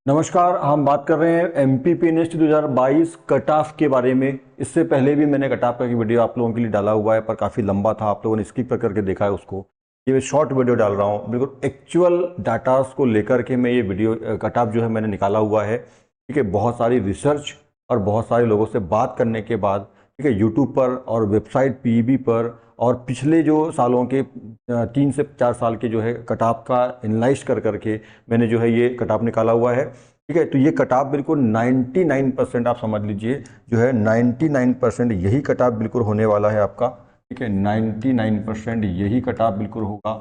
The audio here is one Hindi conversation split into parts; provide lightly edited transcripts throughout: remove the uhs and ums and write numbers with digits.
नमस्कार। हम बात कर रहे हैं एमपीपीएनएसटी 2022 कट ऑफ के बारे में। इससे पहले भी मैंने कट ऑफ का वीडियो आप लोगों के लिए डाला हुआ है, पर काफ़ी लंबा था, आप लोगों ने स्किप करके देखा है उसको। ये मैं शॉर्ट वीडियो डाल रहा हूँ, बिल्कुल एक्चुअल डाटास को लेकर के मैं ये वीडियो कट ऑफ जो है मैंने निकाला हुआ है। ठीक है, बहुत सारी रिसर्च और बहुत सारे लोगों से बात करने के बाद, ठीक है, यूट्यूब पर और वेबसाइट पीईबी पर और पिछले जो सालों के 3 से 4 साल के जो है कटाप का एनालाइज कर करके मैंने जो है ये कटाप निकाला हुआ है। ठीक है, तो ये कटाप बिल्कुल 99% आप समझ लीजिए जो है 99% यही कटाप बिल्कुल होने वाला है आपका। ठीक है, 99% यही कटाप बिल्कुल होगा।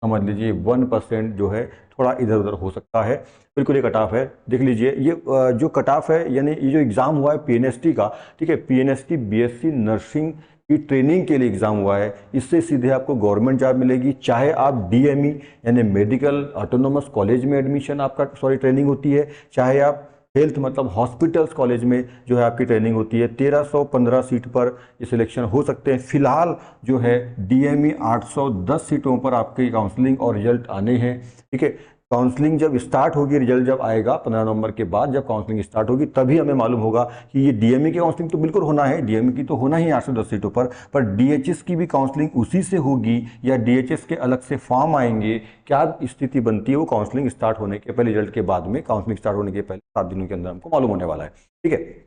समझ लीजिए 1% जो है थोड़ा इधर उधर हो सकता है। बिल्कुल ये कटाफ है, देख लीजिए। ये जो कटाफ है, यानी ये जो एग्ज़ाम हुआ है पीएनएसटी का, ठीक है, पीएनएसटी बीएससी नर्सिंग की ट्रेनिंग के लिए एग्ज़ाम हुआ है। इससे सीधे आपको गवर्नमेंट जॉब मिलेगी, चाहे आप डीएमई यानी मेडिकल ऑटोनोमस कॉलेज में एडमिशन आपका ट्रेनिंग होती है, चाहे आप हेल्थ मतलब हॉस्पिटल्स कॉलेज में जो है आपकी ट्रेनिंग होती है। 1315 सीट पर ये सिलेक्शन हो सकते हैं। फिलहाल जो है डीएमई 810 सीटों पर आपकी काउंसलिंग और रिजल्ट आने हैं। ठीक है, काउंसलिंग जब स्टार्ट होगी, रिजल्ट जब आएगा 15 नवंबर के बाद, जब काउंसलिंग स्टार्ट होगी तभी हमें मालूम होगा कि ये डीएमई की काउंसलिंग तो बिल्कुल होना है, डीएमई की तो होना ही 810 सीटों पर डीएचएस की भी काउंसलिंग उसी से होगी या डीएचएस के अलग से फॉर्म आएंगे। क्या स्थिति बनती है वो काउंसलिंग स्टार्ट होने के पहले, रिजल्ट के बाद में, काउंसलिंग स्टार्ट होने के पहले 7 दिनों के अंदर हमको मालूम होने वाला है। ठीक है,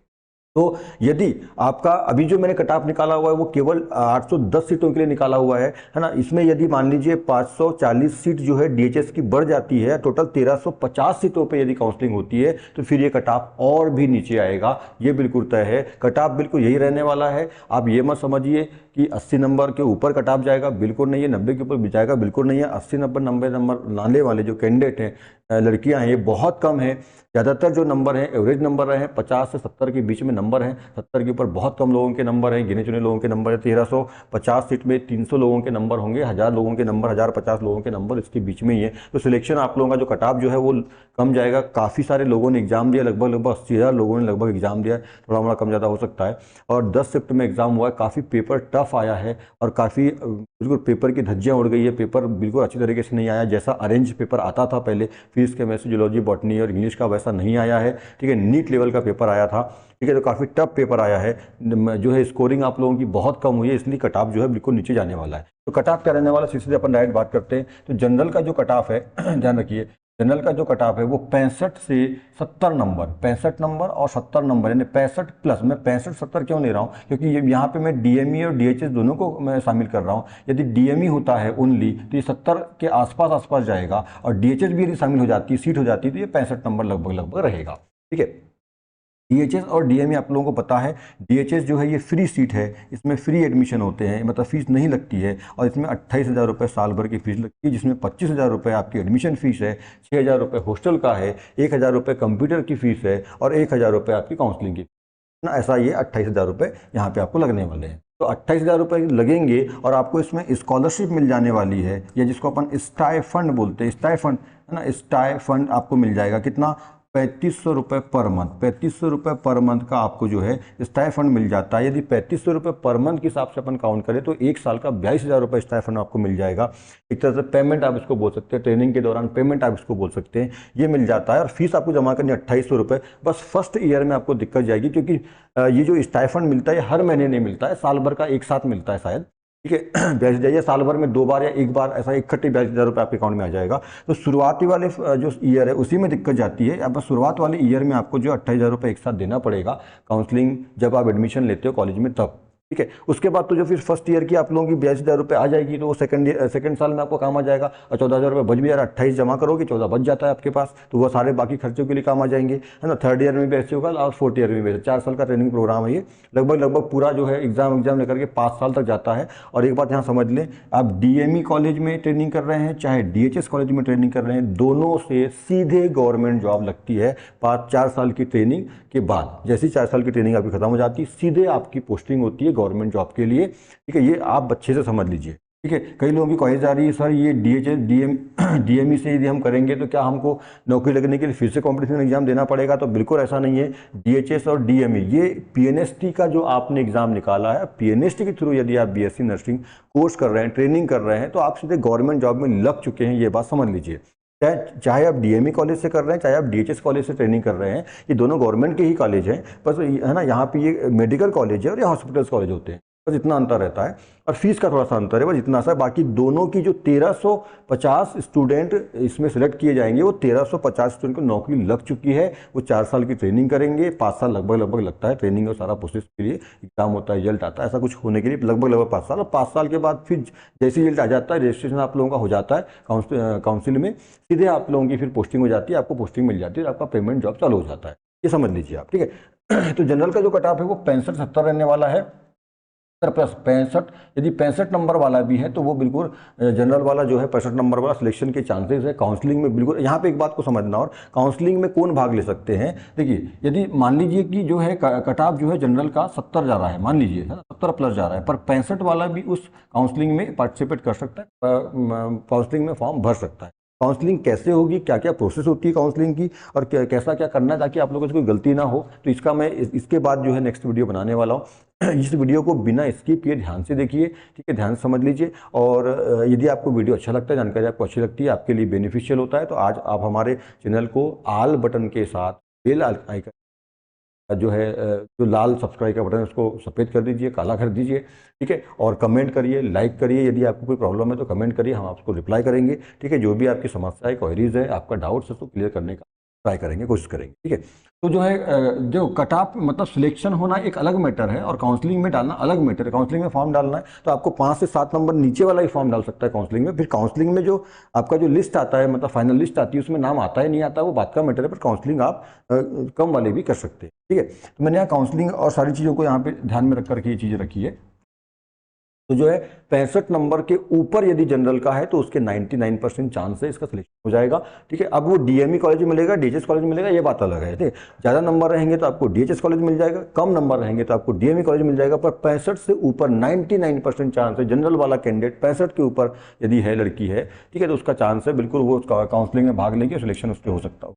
तो यदि आपका अभी जो मैंने कट ऑफ निकाला हुआ है वो केवल 810 सीटों के लिए निकाला हुआ है ना। इसमें यदि मान लीजिए 540 सीट जो है डीएचएस की बढ़ जाती है, टोटल 1350 सीटों पे यदि काउंसलिंग होती है, तो फिर ये कट ऑफ और भी नीचे आएगा। ये बिल्कुल तय है, कट ऑफ बिल्कुल यही रहने वाला है। आप ये मत समझिए कि 80 नंबर के ऊपर कट ऑफ जाएगा, बिल्कुल नहीं है। 90 के ऊपर भी जाएगा, बिल्कुल नहीं है। 80 90 नंबर लाने वाले जो कैंडिडेट हैं, लड़कियां हैं, ये बहुत कम है। ज़्यादातर जो नंबर हैं एवरेज नंबर रहे हैं, 50 से 70 के बीच में नंबर हैं। 70 के ऊपर बहुत कम लोगों के नंबर हैं, गिने चुने लोगों के नंबर है। 1350 सीट में 300 लोगों के नंबर होंगे, 1000 लोगों के नंबर, 1050 लोगों के नंबर इसके बीच में ही है। तो सिलेक्शन आप लोगों का जो कट ऑफ जो है वो कम जाएगा। काफ़ी सारे लोगों ने एग्जाम दिया, लगभग 80,000 लोगों ने लगभग एग्जाम दिया। थोड़ा मोड़ा कम ज़्यादा हो सकता है। और 10 शिफ्ट में एग्जाम हुआ है, काफ़ी पेपर टफ आया है और काफ़ी बिल्कुल पेपर की धज्जियाँ उड़ गई है। पेपर बिल्कुल अच्छी तरीके से नहीं आया, जैसा अरेंज पेपर आता था पहले फिजिक्स केमिस्ट्री जूलॉजी बॉटनी और इंग्लिश का, वैसा नहीं आया है। ठीक है, नीट लेवल का पेपर आया था। ठीक है, तो काफ़ी टफ पेपर आया है, जो है स्कोरिंग आप लोगों की बहुत कम हुई है, इसलिए कट ऑफ जो है बिल्कुल नीचे जाने वाला है। तो कट ऑफ क्या रहने वाला है, सीधे अपन डायरेक्ट बात करते हैं। तो जनरल का जो कट ऑफ है ध्यान रखिए, जनरल का जो कट ऑफ है वो 65 से 70 नंबर, 65 नंबर और 70 नंबर, यानी 65 प्लस। मैं 65 70 क्यों ले रहा हूँ, क्योंकि यहाँ पे मैं डीएमई और डीएचएस दोनों को मैं शामिल कर रहा हूँ। यदि डीएमई होता है ओनली तो ये 70 के आसपास जाएगा, और डीएचएस भी यदि शामिल हो जाती है, सीट हो जाती है, तो ये 65 नंबर लगभग रहेगा। ठीक है, डीएचएस और डीएमई आप लोगों को पता है, डीएचएस जो है ये फ्री सीट है, इसमें फ्री एडमिशन होते हैं, मतलब फीस नहीं लगती है। और इसमें 28,000 रुपये साल भर की फीस लगती है, जिसमें 25,000 रुपये आपकी एडमिशन फीस है, 6,000 रुपये हॉस्टल का है, 1,000 रुपये कंप्यूटर की फीस है और 1,000 रुपये आपकी काउंसलिंग की ना। ऐसा ये 28,000 रुपये यहाँ पे आपको लगने वाले हैं। तो 28,000 रुपये लगेंगे और आपको इसमें स्कॉलरशिप मिल जाने वाली है, या जिसको अपन स्टाइफंड बोलते हैं, स्टाइफंड है ना। स्टाइफंड आपको मिल जाएगा कितना, 3500 रुपये पर मंथ। 3500 रुपये पर मंथ का आपको जो है स्टाइफंड मिल जाता है। यदि 3500 रुपये पर मंथ के हिसाब से अपन काउंट करें तो एक साल का 22,000 रुपये स्टाइफंड आपको मिल जाएगा। एक तरह से पेमेंट आप इसको बोल सकते हैं, ट्रेनिंग के दौरान पेमेंट आप इसको बोल सकते हैं, ये मिल जाता है। और फीस आपको जमा करनी 2800 रुपये। बस फर्स्ट ईयर में आपको दिक्कत जाएगी, क्योंकि ये जो स्टाइफंड मिलता है हर महीने नहीं मिलता है, साल भर का एक साथ मिलता है शायद। ठीक है, ब्याज जाइए साल भर में 2 बार या 1 बार ऐसा इकट्ठे 22,000 रुपये आपके अकाउंट में आ जाएगा। तो शुरुआती वाले जो ईयर है उसी में दिक्कत जाती है। अब शुरुआत वाले ईयर में आपको जो 28,000 रुपये एक साथ देना पड़ेगा काउंसलिंग जब आप एडमिशन लेते हो कॉलेज में तब। ठीक है, उसके बाद तो जो फिर फर्स्ट ईयर की आप लोगों की 22,000 रुपये आ जाएगी, तो वो सेकंड साल में आपको काम आ जाएगा। और 14,000 रुपये बच भी यार, 28 जमा करोगे 14 बच जाता है आपके पास, तो वो सारे बाकी खर्चों के लिए काम आ जाएंगे, है ना। थर्ड ईयर में भी ऐसे होगा और फोर्थ ईयर में भी ऐसे। 4 साल का ट्रेनिंग प्रोग्राम है ये, लगभग पूरा जो है एग्जाम लेकर के 5 साल तक जाता है। और एक बात यहाँ समझ लें, आप डीएमई कॉलेज में ट्रेनिंग कर रहे हैं चाहे डीएचएस कॉलेज में ट्रेनिंग कर रहे हैं, दोनों से सीधे गवर्नमेंट जॉब लगती है 4 साल की ट्रेनिंग के बाद। जैसी 4 साल की ट्रेनिंग आपकी खत्म हो जाती है, सीधे आपकी पोस्टिंग होती है गवर्नमेंट जॉब के लिए। ठीक है, ये आप अच्छे से समझ लीजिए। ठीक है, कई लोगों की ख्वाहिश आ रही है, सर ये डीएचएस डीएमई से यदि हम करेंगे तो क्या हमको नौकरी लगने के लिए फिर से कॉम्पिटिशन एग्जाम देना पड़ेगा? तो बिल्कुल ऐसा नहीं है। डीएचएस और डीएमई ये पीएनएसटी का जो आपने एग्जाम निकाला है, पीएनएसटी के थ्रू यदि आप बीएससी नर्सिंग कोर्स कर रहे हैं, ट्रेनिंग कर रहे हैं, तो आप सीधे गवर्नमेंट जॉब में लग चुके हैं, ये बात समझ लीजिए। चाहे आप डीएमई कॉलेज से कर रहे हैं, चाहे आप डीएचएस कॉलेज से ट्रेनिंग कर रहे हैं, ये दोनों गवर्नमेंट के ही कॉलेज हैं, बस है ना, यहाँ पे ये मेडिकल कॉलेज है और ये हॉस्पिटल्स कॉलेज होते हैं, बस इतना अंतर रहता है। और फीस का थोड़ा सा अंतर है, बस इतना सा। बाकी दोनों की जो 1350 स्टूडेंट इसमें सेलेक्ट किए जाएंगे, वो 1350 स्टूडेंट को नौकरी लग चुकी है। वो 4 साल की ट्रेनिंग करेंगे, 5 साल लगभग लगता है ट्रेनिंग और सारा प्रोसेस के लिए, एग्जाम होता है, रिजल्ट आता है, ऐसा कुछ होने के लिए लगभग 5 साल। और 5 साल के बाद फिर जैसे रिजल्ट आ जाता है, रजिस्ट्रेशन आप लोगों का हो जाता है काउंसिल में, सीधे आप लोगों की फिर पोस्टिंग हो जाती है, आपको पोस्टिंग मिल जाती है, आपका पेमेंट जॉब चालू हो जाता है। ये समझ लीजिए आप, ठीक है। तो जनरल का जो कट ऑफ है वो 65-70 रहने वाला है, 65+65। यदि 65 नंबर वाला भी है तो वो बिल्कुल जनरल वाला जो है 65 नंबर वाला सिलेक्शन के चांसेस है काउंसलिंग में। बिल्कुल यहाँ पे एक बात को समझना, और काउंसलिंग में कौन भाग ले सकते हैं। देखिए, यदि मान लीजिए कि जो है कट ऑफ जो है जनरल का 70 जा रहा है, मान लीजिए है ना, 70+ जा रहा है, पर 65 वाला भी उस काउंसलिंग में पार्टिसिपेट कर सकता है, काउंसलिंग में फॉर्म भर सकता है। काउंसलिंग कैसे होगी, क्या क्या प्रोसेस होती है काउंसलिंग की, और कैसा क्या करना है ताकि आप लोगों से कोई गलती ना हो, तो इसका मैं इसके बाद जो है नेक्स्ट वीडियो बनाने वाला हूँ। इस वीडियो को बिना स्किप किए ध्यान से देखिए, ठीक है, ध्यान से समझ लीजिए। और यदि आपको वीडियो अच्छा लगता है, जानकारी आपको अच्छी लगती है, आपके लिए बेनिफिशियल होता है, तो आज आप हमारे चैनल को आल बटन के साथ बेल आइकन जो है, जो लाल सब्सक्राइब का बटन है उसको सफ़ेद कर दीजिए, काला कर दीजिए, ठीक है। और कमेंट करिए, लाइक करिए। यदि आपको कोई प्रॉब्लम है तो कमेंट करिए, हम आपको रिप्लाई करेंगे, ठीक है। जो भी आपकी समस्या है, क्वेरीज है, आपका डाउट्स है, उसको क्लियर करने का ट्राई करेंगे, कोशिश करेंगे, ठीक है। तो जो है जो कट ऑफ मतलब सिलेक्शन होना एक अलग मैटर है, और काउंसलिंग में डालना अलग मैटर है। काउंसलिंग में फॉर्म डालना है तो आपको 5 से 7 नंबर नीचे वाला ही फॉर्म डाल सकता है काउंसलिंग में। फिर काउंसलिंग में जो आपका जो लिस्ट आता है, मतलब फाइनल लिस्ट आती है, उसमें नाम आता है नहीं आता, वो बात का मैटर है, पर काउंसलिंग आप कम वाले भी कर सकते हैं, ठीक है। तो मैंने यहाँ काउंसलिंग और सारी चीज़ों को यहाँ पे ध्यान में रख करके ये चीज़ें रखी है। तो जो है 65 नंबर के ऊपर यदि जनरल का है तो उसके 99% चांस है इसका सिलेक्शन हो जाएगा, ठीक है। अब वो डीएमई कॉलेज में मिलेगा, डीएचएस कॉलेज में मिलेगा, ये बात अलग है, ठीक है। ज़्यादा नंबर रहेंगे तो आपको डीएचएस कॉलेज मिल जाएगा, कम नंबर रहेंगे तो आपको डीएमई कॉलेज मिल जाएगा। पर 65 से ऊपर 99% चांस है, जनरल वाला कैंडिडेट 65 के ऊपर यदि है, लड़की है, ठीक है, तो उसका चांस है बिल्कुल वो काउंसलिंग में भाग लेंगे, सिलेक्शन उसके हो सकता है।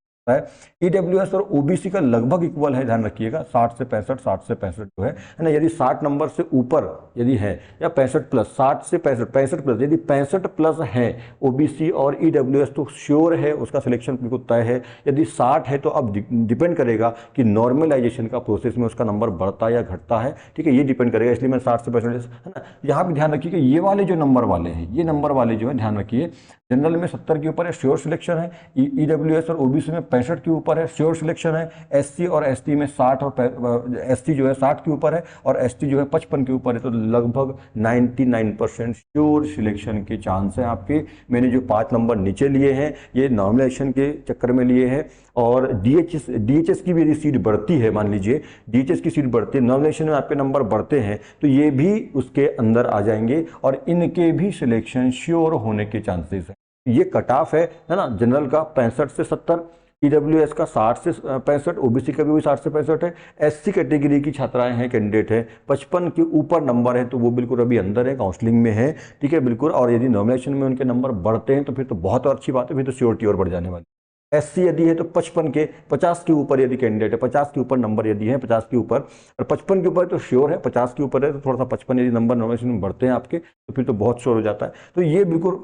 ईडब्ल्यूएस और ओबीसी का लगभग इक्वल है, ध्यान रखिएगा, 60 से 65, 60 से 65 जो है ना। यदि 60 नंबर से ऊपर यदि है, या 65+, 60 से 65, 65+, यदि 65+ है ओबीसी और ईडब्ल्यूएस, तो श्योर है उसका सिलेक्शन बिल्कुल तय है। यदि 60 है तो अब डिपेंड करेगा कि नॉर्मलाइजेशन का प्रोसेस में उसका नंबर बढ़ता या घटता है, ठीक है, ये डिपेंड करेगा। इसलिए मैं 60 से 65 है ना। यहाँ पे ध्यान रखिए कि ये वाले जो नंबर वाले हैं, ये नंबर वाले जो है, ध्यान रखिए, जनरल में 70 के ऊपर है, श्योर सिलेक्शन है। ईडब्ल्यूएस और ओबीसी में 65 के ऊपर है, श्योर सिलेक्शन है। एससी और एसटी में 60 और एसटी जो है 60 के ऊपर है, और एसटी जो है 55 के ऊपर है, तो लगभग 99% श्योर सिलेक्शन के चांस है आपके। मैंने जो 5 नंबर नीचे लिए हैं, ये नॉर्मलाइजेशन के चक्कर में लिए हैं। और डीएचएस की भी यदि सीट बढ़ती है, मान लीजिए डीएचएस की सीट बढ़ती है, नॉर्मलाइजेशन में आपके नंबर बढ़ते हैं, तो ये भी उसके अंदर आ जाएंगे, और इनके भी सिलेक्शन श्योर होने के चांसेस हैं। ये कट ऑफ है ना, जनरल का 65 से 70, ईडब्ल्यूएस का 60 से 65, ओबीसी का भी 60 से 65 है। एससी कैटेगरी की छात्राएं हैं, कैंडिडेट है, 55 के ऊपर नंबर है, तो वो बिल्कुल अभी अंदर है, काउंसलिंग में है, ठीक है, बिल्कुल। और यदि नॉमिनेशन में उनके नंबर बढ़ते हैं तो फिर तो बहुत अच्छी बात है, फिर तो श्योरिटी और बढ़ जाने वाली। एससी यदि है तो 50 के ऊपर यदि कैंडिडेट है, 50 के ऊपर नंबर यदि है, 50 के ऊपर, और 55 के ऊपर तो श्योर है, 50 के ऊपर है तो थोड़ा सा 55 यदि नंबर नॉमिनेशन में बढ़ते हैं आपके, तो फिर तो बहुत श्योर हो जाता है। तो ये बिल्कुल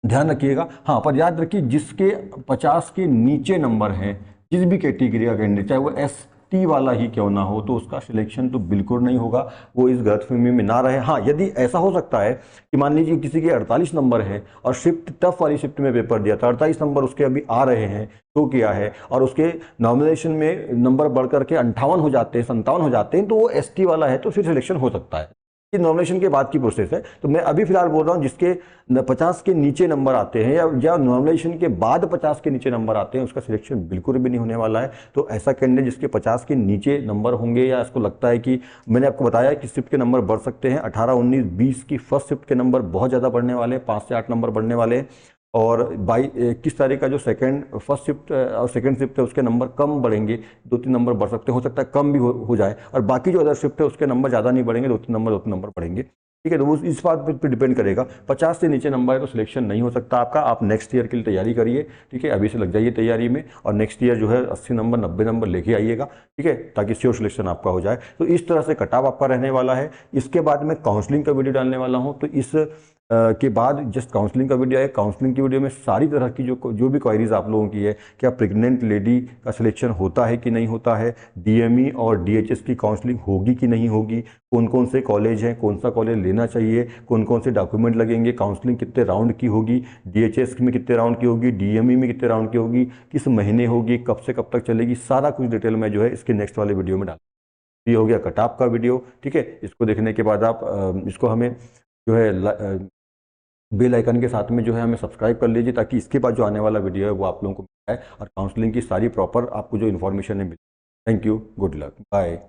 ध्यान रखिएगा। हाँ, पर याद रखिए जिसके 50 के नीचे नंबर हैं, जिस भी कैटेगरी का कैंडिडेट, चाहे वो एसटी वाला ही क्यों ना हो, तो उसका सिलेक्शन तो बिल्कुल नहीं होगा, वो इस गलतफहमी में ना रहे। हाँ, यदि ऐसा हो सकता है कि मान लीजिए किसी के 48 नंबर है और शिफ्ट टफ वाली शिफ्ट में पेपर दिया था, 48 नंबर उसके अभी आ रहे हैं, तो किया है, और उसके नॉमिनेशन में नंबर बढ़ करके 58 हो जाते हैं, 57 हो जाते हैं, तो वो एसटी वाला है, तो फिर सिलेक्शन हो सकता है। ये नॉमिनेशन के बाद की प्रोसेस है। तो मैं अभी फिलहाल बोल रहा हूँ जिसके 50 के नीचे नंबर आते हैं, या नॉमिनेशन के बाद 50 के नीचे नंबर आते हैं, उसका सिलेक्शन बिल्कुल भी नहीं होने वाला है। तो ऐसा कैंडिडेट जिसके 50 के नीचे नंबर होंगे, या इसको लगता है कि मैंने आपको बताया कि शिफ्ट के नंबर बढ़ सकते हैं, 18, 19, 20 की फर्स्ट शिफ्ट के नंबर बहुत ज़्यादा बढ़ने वाले हैं, 5 से 8 नंबर बढ़ने वाले हैं। और 21 तारीख का जो फर्स्ट शिफ्ट और सेकंड शिफ्ट है, उसके नंबर कम बढ़ेंगे, 2-3 नंबर बढ़ सकते हैं, हो सकता है कम भी हो जाए। और बाकी जो अदर शिफ्ट है उसके नंबर ज़्यादा नहीं बढ़ेंगे, 2-3 नंबर बढ़ेंगे, ठीक है। तो वो इस बात पर डिपेंड करेगा। 50 से नीचे नंबर है तो सिलेक्शन नहीं हो सकता आपका। आप नेक्स्ट ईयर के लिए तैयारी करिए, ठीक है, अभी से लग जाइए तैयारी में, और नेक्स्ट ईयर जो है 80 नंबर 90 नंबर लेके आइएगा, ठीक है, ताकि श्योर सिलेक्शन आपका हो जाए। तो इस तरह से कट ऑफ आपका रहने वाला है। इसके बाद मैं काउंसलिंग का वीडियो डालने वाला हूँ, तो इस के बाद जस्ट काउंसलिंग का वीडियो है। काउंसलिंग की वीडियो में सारी तरह की जो भी क्वायरीज आप लोगों की है, क्या प्रेग्नेंट लेडी का सिलेक्शन होता है कि नहीं होता है, डीएमई और डीएचएस की काउंसलिंग होगी कि नहीं होगी, कौन कौन से कॉलेज हैं, कौन सा कॉलेज लेना चाहिए, कौन कौन से डॉक्यूमेंट लगेंगे, काउंसलिंग कितने राउंड की होगी, डीएचएस में कितने राउंड की होगी, डीएमई में कितने राउंड की होगी, किस महीने होगी, कब से कब तक चलेगी, सारा कुछ डिटेल में जो है इसके नेक्स्ट वाले वीडियो में डाल। ये हो गया कट ऑफ का वीडियो, ठीक है। इसको देखने के बाद आप इसको हमें जो है बेल आइकन के साथ में जो है हमें सब्सक्राइब कर लीजिए, ताकि इसके बाद जो आने वाला वीडियो है वो आप लोगों को मिल जाए और काउंसलिंग की सारी प्रॉपर आपको जो इन्फॉर्मेशन है मिले। Thank you, good luck, bye.